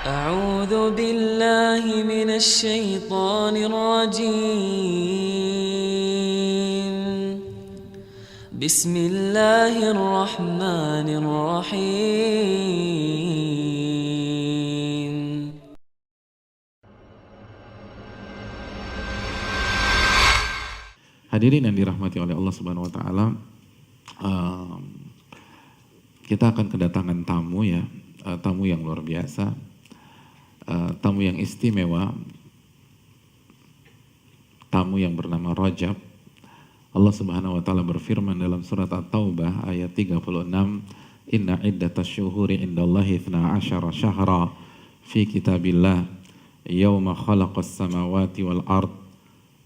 أعوذ بالله من الشيطان الرجيم بسم الله الرحمن الرحيم Hadirin yang dirahmati oleh Allah Subhanahu wa taala, kita akan kedatangan tamu ya, tamu yang luar biasa, tamu yang istimewa, tamu yang bernama Rajab. Allah Subhanahu wa taala berfirman dalam surat At-Taubah ayat 36, "Inna iddatash syuhuri indallahi 12 syahra fi kitabillah yauma khalaqas samawati wal ard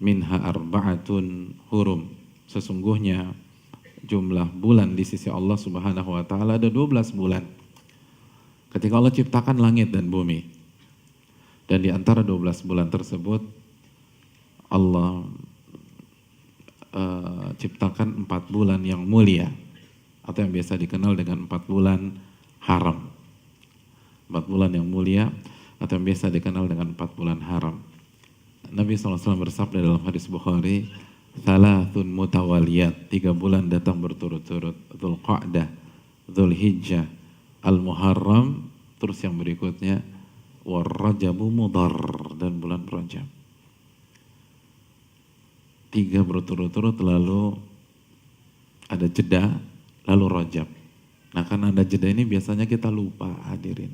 minha arba'atun hurum." Sesungguhnya jumlah bulan di sisi Allah Subhanahu wa taala ada 12 bulan. Ketika Allah ciptakan langit dan bumi. Dan di antara 12 bulan tersebut Allah ciptakan 4 bulan yang mulia atau yang biasa dikenal dengan 4 bulan haram. 4 bulan yang mulia atau yang biasa dikenal dengan 4 bulan haram. Nabi SAW bersabda dalam hadis Bukhari, "Thalathun mutawaliyat", 3 bulan datang berturut-turut, Dzulqa'dah, Dzulhijjah, Al-Muharram, terus yang berikutnya War-Rajabu Mudhar, dan bulan Rajab. 3 berturut-turut, lalu ada jeda, lalu Rajab. Nah, karena ada jeda ini biasanya kita lupa, hadirin.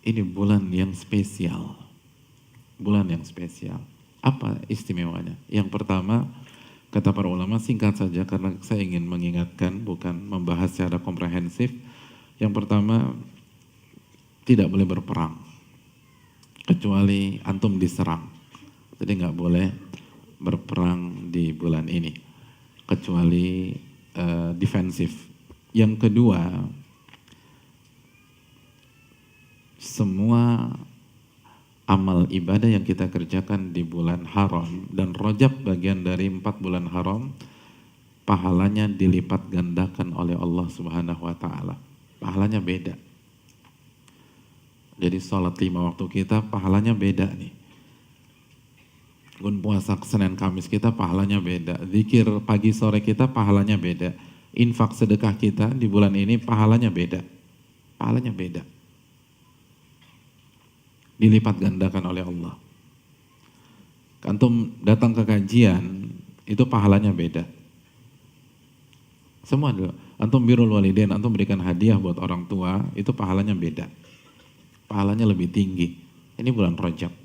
Ini bulan yang spesial. Bulan yang spesial. Apa istimewanya? Yang pertama, kata para ulama, singkat saja karena saya ingin mengingatkan, bukan membahas secara komprehensif. Yang pertama, tidak boleh berperang. Kecuali antum diserang. Jadi nggak boleh berperang di bulan ini. Kecuali defensif. Yang kedua, semua amal ibadah yang kita kerjakan di bulan haram, dan Rajab bagian dari 4 bulan haram, pahalanya dilipat gandakan oleh Allah Subhanahu wa taala. Pahalanya beda. Jadi sholat 5 waktu kita pahalanya beda nih. Puasa Senin Kamis kita pahalanya beda. Zikir pagi sore kita pahalanya beda. Infak sedekah kita di bulan ini pahalanya beda. Pahalanya beda. Dilipat gandakan oleh Allah. Antum datang ke kajian, itu pahalanya beda. Semua dulu. Antum birrul walidain, antum berikan hadiah buat orang tua, itu pahalanya beda. Pahalanya lebih tinggi. Ini bulan Rajab.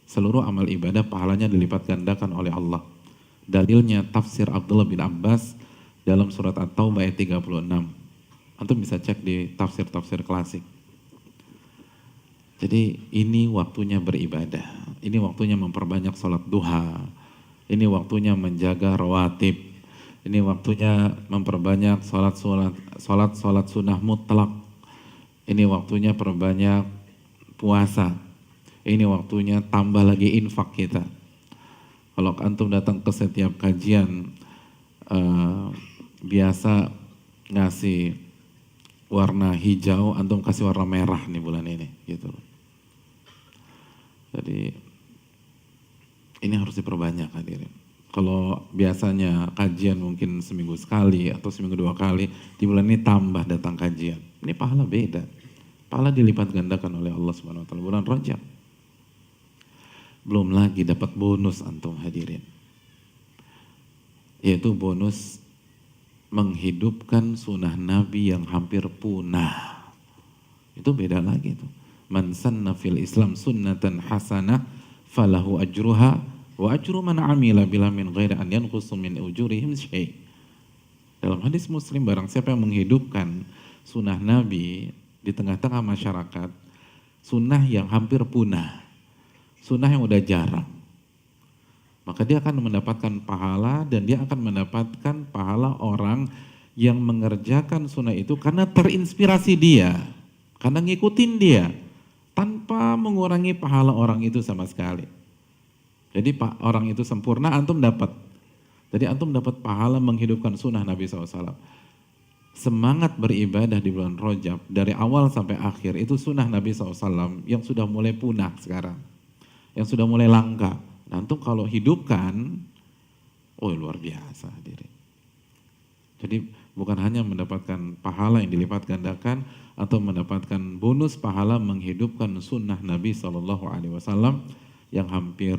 Seluruh amal ibadah pahalanya dilipat gandakan oleh Allah. Dalilnya tafsir Abdullah bin Abbas dalam surat At-Taubah ayat 36. Antum bisa cek di tafsir-tafsir klasik. Jadi ini waktunya beribadah. Ini waktunya memperbanyak sholat duha. Ini waktunya menjaga rawatib. Ini waktunya memperbanyak sholat sunnah mutlak. Ini waktunya perbanyak puasa. Ini waktunya tambah lagi infak kita. Kalau antum datang ke setiap kajian, biasa ngasih warna hijau, antum kasih warna merah nih bulan ini, gitu. Jadi ini harus diperbanyak, hadirin. Kalau biasanya kajian mungkin seminggu sekali atau seminggu 2 kali, di bulan ini tambah datang kajian. Ini pahala beda. Pahala dilipat gandakan oleh Allah Subhanahu wa taala bulan Rajab. Belum lagi dapat bonus antum, hadirin. Yaitu bonus menghidupkan sunnah Nabi yang hampir punah. Itu beda lagi tuh. Man sanna fil Islam sunnatan hasanah falahu ajruha wa ajru man amila bila min ghairi an yanqusu min ujurihim syai'. Dalam hadis Muslim, barang siapa yang menghidupkan sunnah Nabi di tengah-tengah masyarakat, sunnah yang hampir punah, sunnah yang udah jarang, maka dia akan mendapatkan pahala, dan dia akan mendapatkan pahala orang yang mengerjakan sunnah itu karena terinspirasi dia, karena ngikutin dia, tanpa mengurangi pahala orang itu sama sekali. Jadi orang itu sempurna, antum dapat. Jadi antum dapat pahala menghidupkan sunnah Nabi SAW. semangat beribadah di bulan Rajab dari awal sampai akhir itu sunnah Nabi SAW yang sudah mulai punah sekarang, yang sudah mulai langka. Nanti kalau hidupkan, oh luar biasa hadirin. Jadi bukan hanya mendapatkan pahala yang dilipat gandakan atau mendapatkan bonus pahala menghidupkan sunnah Nabi SAW yang hampir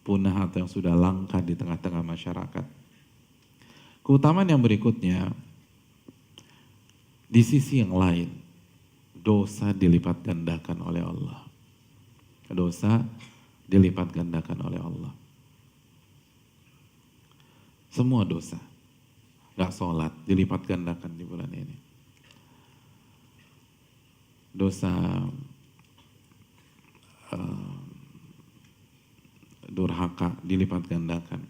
punah atau yang sudah langka di tengah-tengah masyarakat. Keutamaan yang berikutnya, di sisi yang lain, dosa dilipat gandakan oleh Allah. Dosa dilipat gandakan oleh Allah. Semua dosa, gak sholat, dilipat gandakan di bulan ini. Dosa durhaka dilipat gandakan.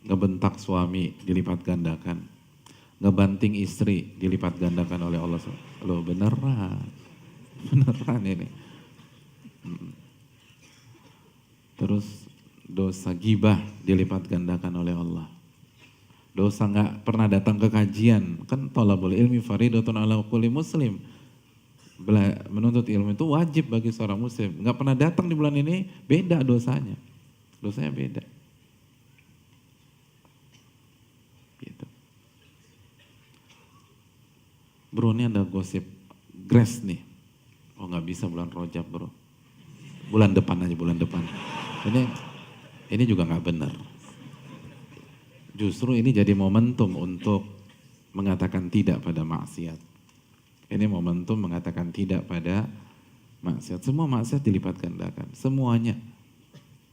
Ngebentak suami dilipat gandakan. Ngebanting istri dilipat gandakan oleh Allah. Loh beneran ini. Terus dosa gibah dilipat gandakan oleh Allah. Dosa nggak pernah datang ke kajian, kan thalabul ilmi faridatun ala kulli muslim. Menuntut ilmu itu wajib bagi seorang muslim. Nggak pernah datang di bulan ini, beda dosanya. Dosanya beda. Gitu. Bro, ini ada gosip Grace nih. Oh nggak bisa bulan Rajab bro. Bulan depan aja, bulan depan. Ini juga nggak benar. Justru ini jadi momentum untuk mengatakan tidak pada maksiat. Ini momentum mengatakan tidak pada maksiat. Semua maksiat dilipat gandakan, semuanya.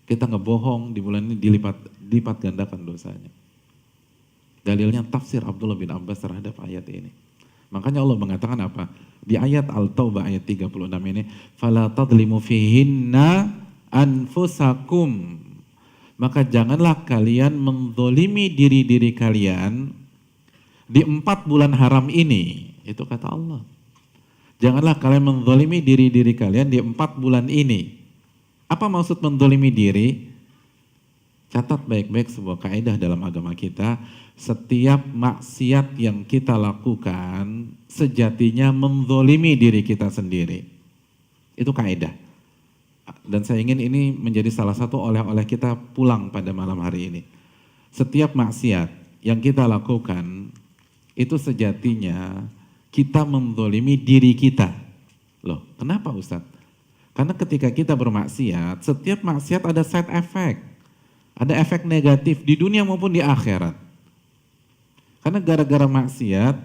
Kita ngebohong di bulan ini dilipat gandakan dosanya. Dalilnya tafsir Abdullah bin Abbas terhadap ayat ini. Makanya Allah mengatakan apa? Di ayat Al-Taubah ayat 36 ini, fala tadlimu fihinna anfusakum. Maka janganlah kalian menzolimi diri-diri kalian di 4 bulan haram ini. Itu kata Allah. Janganlah kalian menzolimi diri-diri kalian di 4 bulan ini. Apa maksud menzolimi diri? Catat baik-baik sebuah kaidah dalam agama kita. Setiap maksiat yang kita lakukan sejatinya menzolimi diri kita sendiri. Itu kaidah. Dan saya ingin ini menjadi salah satu oleh-oleh kita pulang pada malam hari ini. Setiap maksiat yang kita lakukan itu sejatinya kita menzolimi diri kita. Loh, kenapa Ustadz? Karena ketika kita bermaksiat, setiap maksiat ada side effect. Ada efek negatif di dunia maupun di akhirat. Karena gara-gara maksiat,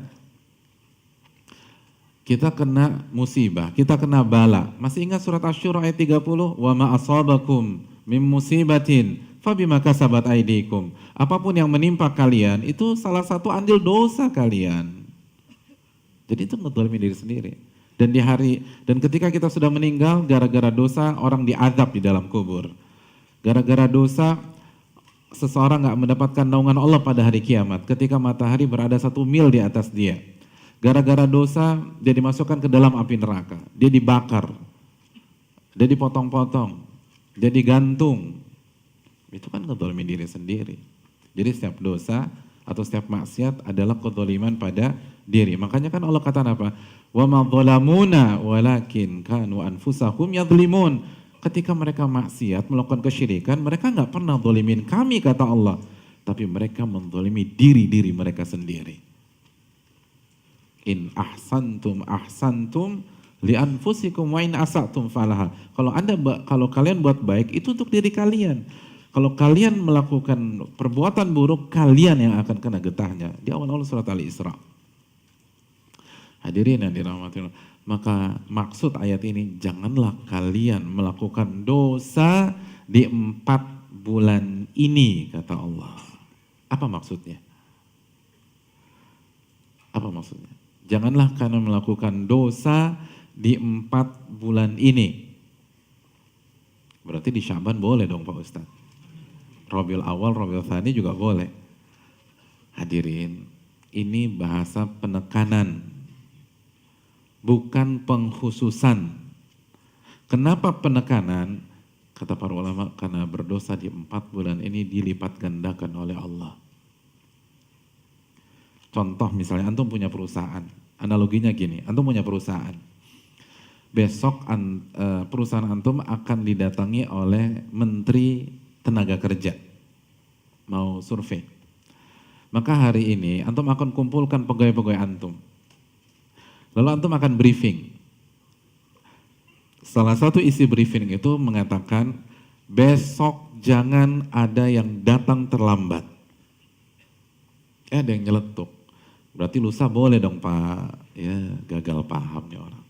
kita kena musibah, kita kena bala. Masih ingat surat Asy-Syura ayat 30? Wa ma asabakum mim musibatin fabima kasabat aydikum. Apapun yang menimpa kalian itu salah satu andil dosa kalian. Jadi itu ngedzalimin diri sendiri. Dan ketika kita sudah meninggal gara-gara dosa, orang diazab di dalam kubur. Gara-gara dosa seseorang nggak mendapatkan naungan Allah pada hari kiamat ketika matahari berada 1 mil di atas dia. Gara-gara dosa dia dimasukkan ke dalam api neraka, dia dibakar, dia dipotong-potong, dia digantung. Itu kan ngedzalimin diri sendiri. Jadi setiap dosa atau setiap maksiat adalah kezaliman pada diri. Makanya kan Allah kata apa? Wa ma dhalamuna walakin kanu anfusahum yadhlimun. Ketika mereka maksiat, melakukan kesyirikan, mereka nggak pernah zalimin kami, kata Allah. Tapi mereka menzalimi diri-diri mereka sendiri. In ahsantum li anfusikum wa in asatum falaha. Kalau kalian buat baik, itu untuk diri kalian. Kalau kalian melakukan perbuatan buruk, kalian yang akan kena getahnya. Di awal-awal surat Al-Isra. Hadirin yang dirahmati Allah. Maka maksud ayat ini, janganlah kalian melakukan dosa di 4 bulan ini, kata Allah. Apa maksudnya? Apa maksudnya? Janganlah kalian melakukan dosa di 4 bulan ini. Berarti di Syaban boleh dong Pak Ustadz. Rabiul Awal, Rabiul Tsani juga boleh. Hadirin, ini bahasa penekanan, bukan pengkhususan. Kenapa penekanan? Kata para ulama, karena berdosa di 4 bulan ini dilipat gandakan oleh Allah. Contoh misalnya antum punya perusahaan, analoginya gini, antum punya perusahaan. Besok perusahaan antum akan didatangi oleh Menteri Tenaga Kerja, mau survei. Maka hari ini antum akan kumpulkan pegawai-pegawai antum. Lalu antum akan briefing. Salah satu isi briefing itu mengatakan, besok jangan ada yang datang terlambat. Ada yang nyeletuk. Berarti lusa boleh dong Pak. Ya gagal paham nih orang.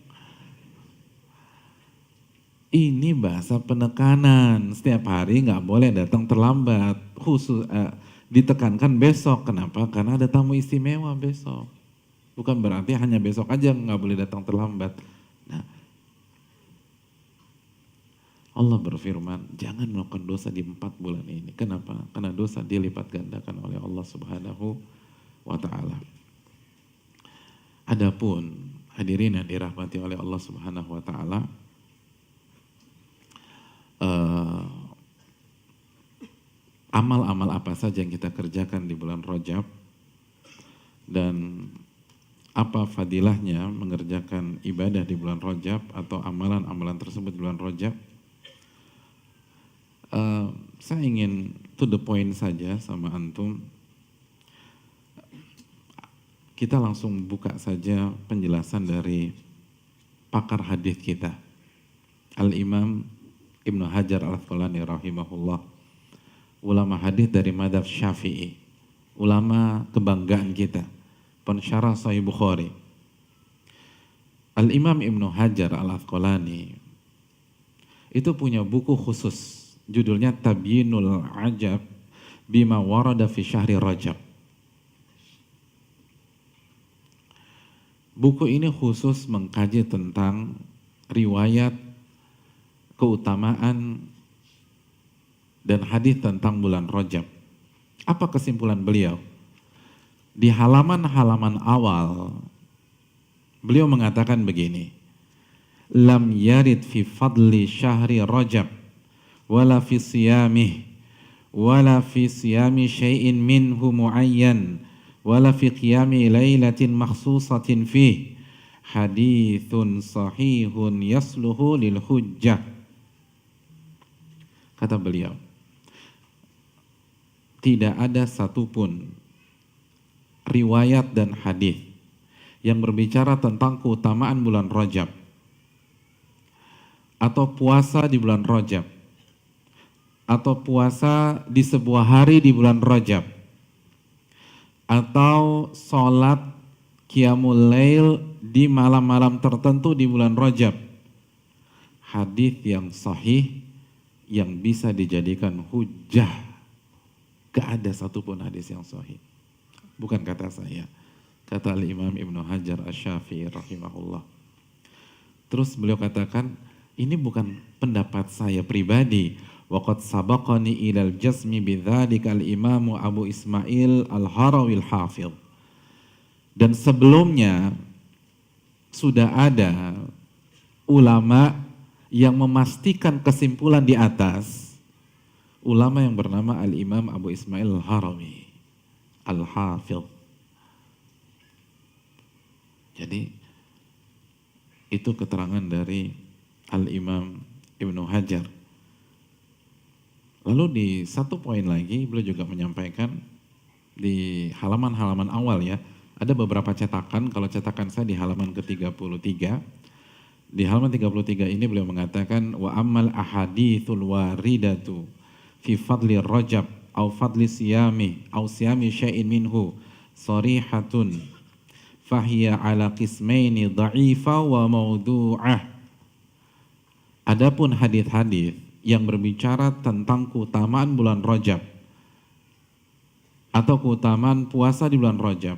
Ini bahasa penekanan. Setiap hari nggak boleh datang terlambat. Khusus ditekankan besok. Kenapa? Karena ada tamu istimewa besok. Bukan berarti hanya besok aja nggak boleh datang terlambat. Nah, Allah berfirman, jangan melakukan dosa di 4 bulan ini. Kenapa? Karena dosa dilipat gandakan oleh Allah Subhanahu wa ta'ala. Adapun hadirin yang dirahmati oleh Allah Subhanahu wa ta'ala, amal-amal apa saja yang kita kerjakan di bulan Rajab dan apa fadilahnya mengerjakan ibadah di bulan Rajab atau amalan-amalan tersebut di bulan Rajab. Saya ingin to the point saja sama antum. Kita langsung buka saja penjelasan dari pakar hadis kita, Al-Imam Ibnu Hajar Al-Asqalani rahimahullah, ulama hadis dari madhab Syafi'i, ulama kebanggaan kita, pensyarah Sahih Bukhari. Al-Imam Ibnu Hajar Al-Asqalani itu punya buku khusus, judulnya Tabyinul Ajab Bima Warada fi Syahri Rajab. Buku ini khusus mengkaji tentang riwayat, keutamaan, dan hadis tentang bulan Rajab. Apa kesimpulan beliau? Di halaman-halaman awal, beliau mengatakan begini, Lam yarid fi fadli syahri Rajab, wala fi siyamih, wala fi siyami syai'in minhu muayyan, wala fi qiyami lailatin makhsusatin fih, hadithun sahihun yasluhu lil hujjah. Kata beliau, tidak ada satupun riwayat dan hadis yang berbicara tentang keutamaan bulan Rajab atau puasa di bulan Rajab atau puasa di sebuah hari di bulan Rajab atau sholat qiyamul lail di malam-malam tertentu di bulan Rajab, hadis yang sahih yang bisa dijadikan hujjah. Gak ada satupun hadis yang sahih. Bukan kata saya, kata Al-Imam Ibnu Hajar Asy-Syafi'i rahimahullah. Terus beliau katakan, ini bukan pendapat saya pribadi. Waqad sabaqani ilal jasmi bidzalika al-Imam Abu Ismail Al-Harawi Al-Hafidh. Dan sebelumnya sudah ada ulama yang memastikan kesimpulan di atas, ulama yang bernama Al-Imam Abu Ismail Al-Harawi Al-Hafidh. Jadi itu keterangan dari Al-Imam Ibnu Hajar. Lalu di satu poin lagi beliau juga menyampaikan di halaman-halaman awal ya, ada beberapa cetakan. Kalau cetakan saya di halaman ke-33, di halaman 33 ini beliau mengatakan, wa ammal ahadithul waridatu fi fadli Rajab au fadli siyami au siyami syai'in minhu sarihatun fahiya ala qismaini dha'ifa wa maudu'ah. Adapun hadis-hadis yang berbicara tentang keutamaan bulan Rajab atau keutamaan puasa di bulan Rajab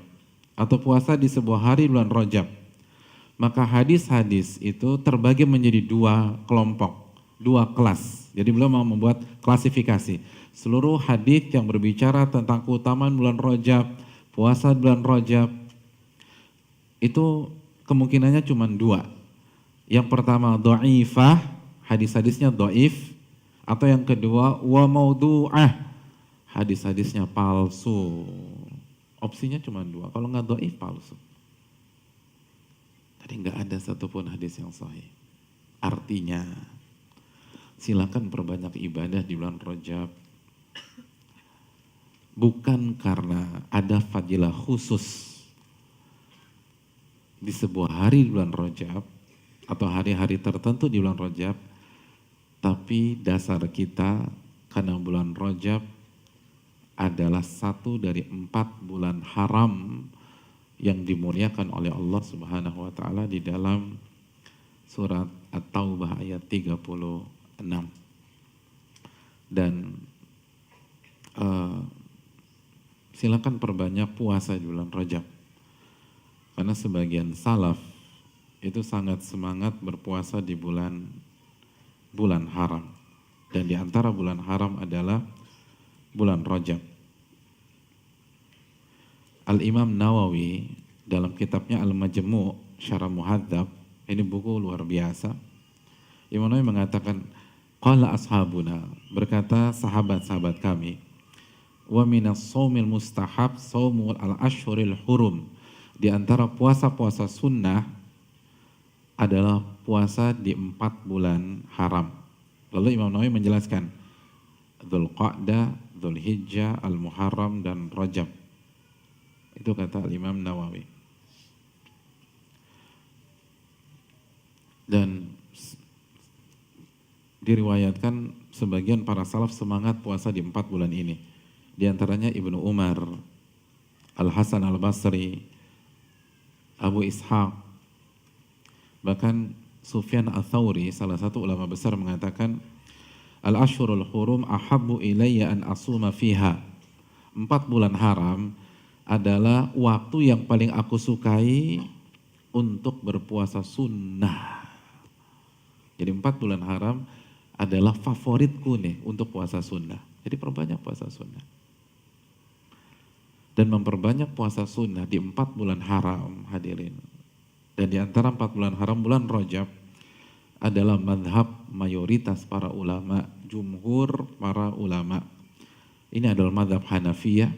atau puasa di sebuah hari bulan Rajab, maka hadis-hadis itu terbagi menjadi 2 kelompok, 2 kelas. Jadi beliau mau membuat klasifikasi. Seluruh hadis yang berbicara tentang keutamaan bulan Rajab, puasa bulan Rajab, itu kemungkinannya cuma 2. Yang pertama dhaifah, hadis-hadisnya dhaif, atau yang kedua wa maudu'ah, hadis-hadisnya palsu. Opsinya cuma dua. Kalau nggak dhaif, palsu. Jadi nggak ada satupun hadis yang sahih. Artinya, silakan perbanyak ibadah di bulan Rajab. Bukan karena ada fadilah khusus di sebuah hari di bulan Rajab atau hari-hari tertentu di bulan Rajab, tapi dasar kita karena bulan Rajab adalah satu dari 4 bulan haram yang dimuliakan oleh Allah Subhanahu wa taala di dalam surat At-Taubah ayat 36. Dan silakan perbanyak puasa di bulan Rajab. Karena sebagian salaf itu sangat semangat berpuasa di bulan haram. Dan di antara bulan haram adalah bulan Rajab. Al-Imam Nawawi dalam kitabnya Al-Majmu' Syarah Muhadzab, ini buku luar biasa. Imam Nawawi mengatakan, qala ashabuna, berkata sahabat-sahabat kami, wa minas shaumil mustahab shaumul al-ashhuril hurum. Di antara puasa-puasa sunnah adalah puasa di 4 bulan haram. Lalu Imam Nawawi menjelaskan Dzulqa'dah, Dzulhijjah, Al-Muharram, dan Rajab. Itu kata Imam Nawawi. Dan diriwayatkan sebagian para salaf semangat puasa di 4 bulan ini. Di antaranya Ibnu Umar, Al-Hasan Al-Basri, Abu Ishaq, bahkan Sufyan Ats-Tsauri, salah satu ulama besar, mengatakan Al-Ashhurul Hurum ahabbu ilayya an asuma fiha. 4 bulan haram adalah waktu yang paling aku sukai untuk berpuasa sunnah. Jadi 4 bulan haram adalah favoritku nih untuk puasa sunnah. Jadi perbanyak puasa sunnah. Dan memperbanyak puasa sunnah di 4 bulan haram, hadirin. Dan di antara 4 bulan haram, bulan Rajab adalah madhab mayoritas para ulama, jumhur para ulama. Ini adalah madhab Hanafiyah,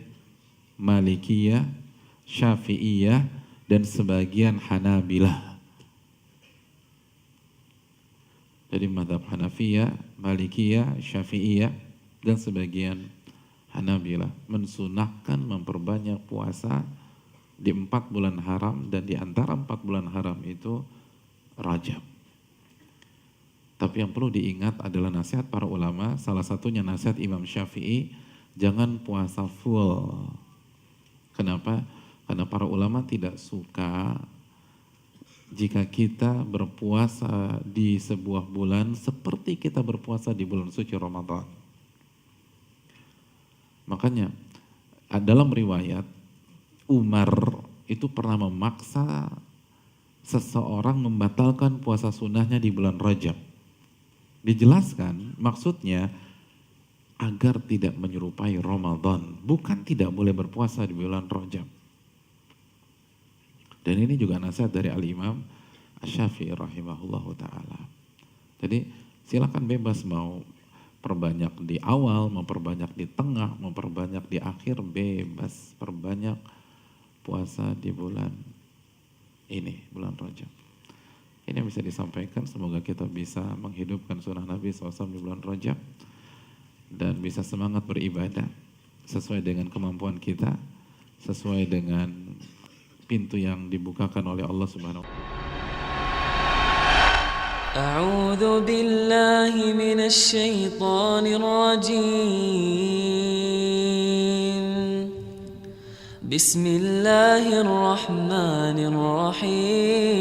Malikiyah, Syafi'iyah, dan sebagian Hanabilah. Jadi madhab Hanafiyah, Malikiyah, Syafi'iyah, dan sebagian Hanabilah mensunahkan memperbanyak puasa di 4 bulan haram, dan di antara 4 bulan haram itu Rajab. Tapi yang perlu diingat adalah nasihat para ulama, salah satunya nasihat Imam Syafi'i, jangan puasa full. Kenapa? Karena para ulama tidak suka jika kita berpuasa di sebuah bulan seperti kita berpuasa di bulan suci Ramadan. Makanya dalam riwayat Umar itu pernah memaksa seseorang membatalkan puasa sunnahnya di bulan Rajab. Dijelaskan maksudnya agar tidak menyerupai Ramadan, bukan tidak boleh berpuasa di bulan Rajab. Dan ini juga nasihat dari Al-Imam Asy-Syafi'i rahimahullahu ta'ala. Jadi silakan bebas mau perbanyak di awal, mau perbanyak di tengah, mau perbanyak di akhir, bebas. Perbanyak puasa di bulan ini, bulan Rajab. Ini yang bisa disampaikan, semoga kita bisa menghidupkan sunnah Nabi SAW di bulan Rajab dan bisa semangat beribadah sesuai dengan kemampuan kita, sesuai dengan pintu yang dibukakan oleh Allah Subhanahu wa taala. أعوذ بالله من الشيطان الرجيم بسم الله الرحمن الرحيم